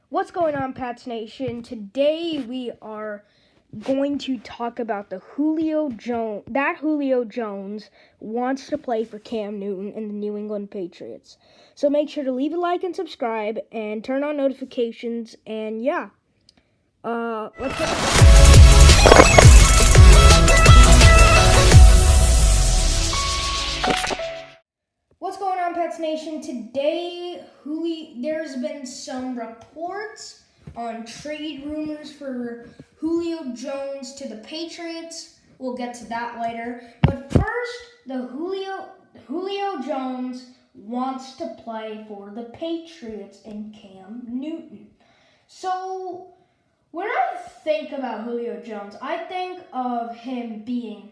What's going on, Pats Nation? Today we are going to talk about Julio Jones wants to play for Cam Newton and the New England Patriots. So make sure to leave a like and subscribe and turn on notifications. And yeah, let's get What's going on, Pets Nation? Today, there's been some reports on trade rumors for Julio Jones to the Patriots. We'll get to that later. But first, Julio Jones wants to play for the Patriots and Cam Newton. So, when I think about Julio Jones, I think of him being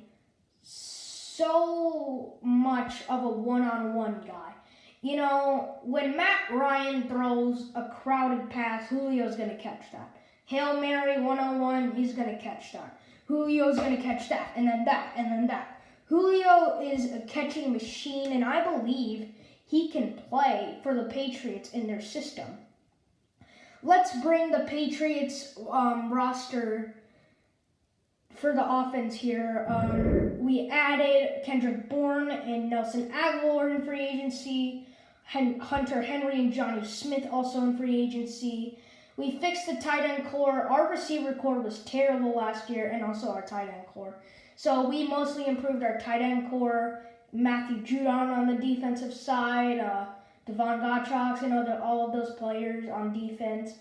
so much of a one-on-one guy. You know, when Matt Ryan throws a crowded pass, Julio's going to catch that. Hail Mary 101, he's going to catch that. Julio's going to catch that, and then that, and then that. Julio is a catching machine, and I believe he can play for the Patriots in their system. Let's bring the Patriots roster for the offense here. We added Kendrick Bourne and Nelson Aguilar in free agency. Hunter Henry and Johnny Smith also in free agency. We fixed the tight end core. Our receiver core was terrible last year, and also our tight end core. So we mostly improved our tight end core. Matthew Judon on the defensive side, Devon Gottschalk, all of those players on defense.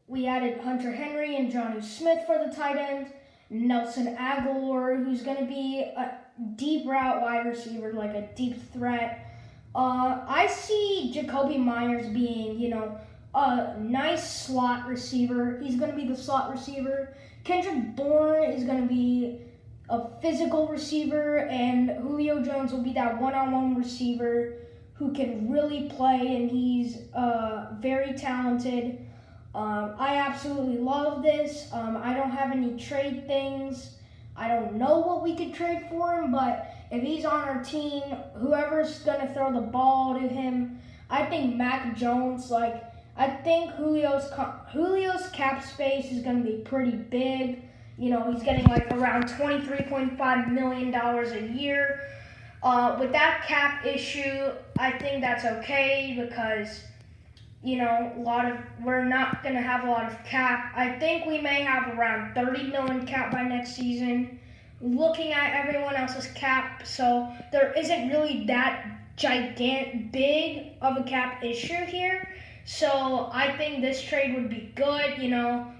We added Hunter Henry and Johnny Smith for the tight end. Nelson Aguilar, who's going to be a deep route wide receiver, like a deep threat. I see Jacoby Myers being, a nice slot receiver. He's going to be the slot receiver. Kendrick Bourne is going to be a physical receiver, and Julio Jones will be that one-on-one receiver who can really play, and he's very talented. I absolutely love this. I don't have any trade things. I don't know what we could trade for him, but if he's on our team, whoever's going to throw the ball to him, I think Mac Jones, I think Julio's cap space is going to be pretty big. He's getting around $23.5 million a year. With that cap issue, I think that's okay because we're not going to have a lot of cap. I think we may have around 30 million cap by next season. Looking at everyone else's cap, so there isn't really that big of a cap issue here. So I think this trade would be good.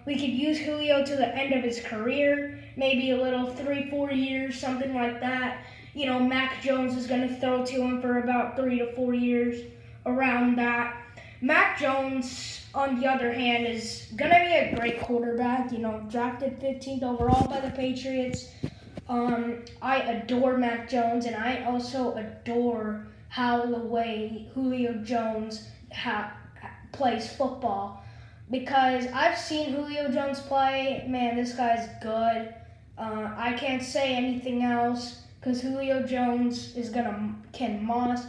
We could use Julio to the end of his career, maybe a little 3-4 years, something like that. Mac Jones is going to throw to him for about 3 to 4 years, around that. Mac Jones, on the other hand, is going to be a great quarterback, drafted 15th overall by the Patriots. I adore Mac Jones, and I also adore the way Julio Jones plays football. Because I've seen Julio Jones play. Man, this guy's good. I can't say anything else because Julio Jones is Ken Moss.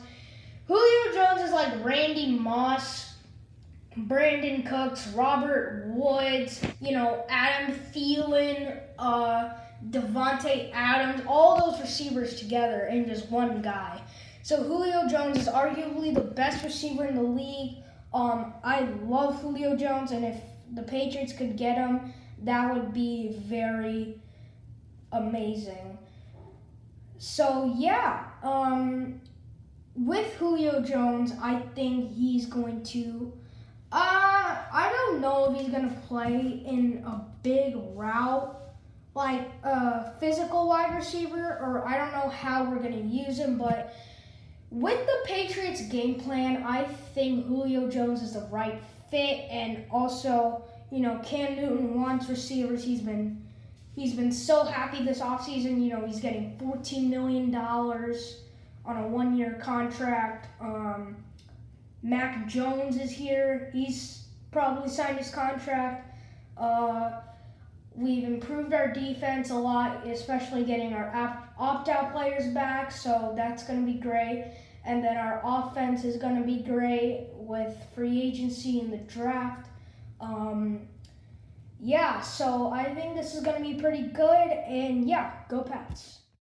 Julio Jones is like Randy Moss, Brandon Cooks, Robert Woods, Adam Thielen, Devontae Adams, all those receivers together in just one guy. So Julio Jones is arguably the best receiver in the league. I love Julio Jones, and if the Patriots could get him, that would be very amazing. So yeah, with Julio Jones, I think he's going to, I don't know if he's going to play in a big route, like a physical wide receiver, or I don't know how we're going to use him, but with the Patriots game plan, I think Julio Jones is the right fit, and also, Cam Newton wants receivers. He's been so happy this offseason. He's getting $14 million on a one-year contract. Mac Jones is here. He's probably signed his contract. We've improved our defense a lot, especially getting our opt-out players back, so that's going to be great. And then our offense is going to be great with free agency and the draft. Yeah, so I think this is going to be pretty good. And yeah, go Pats.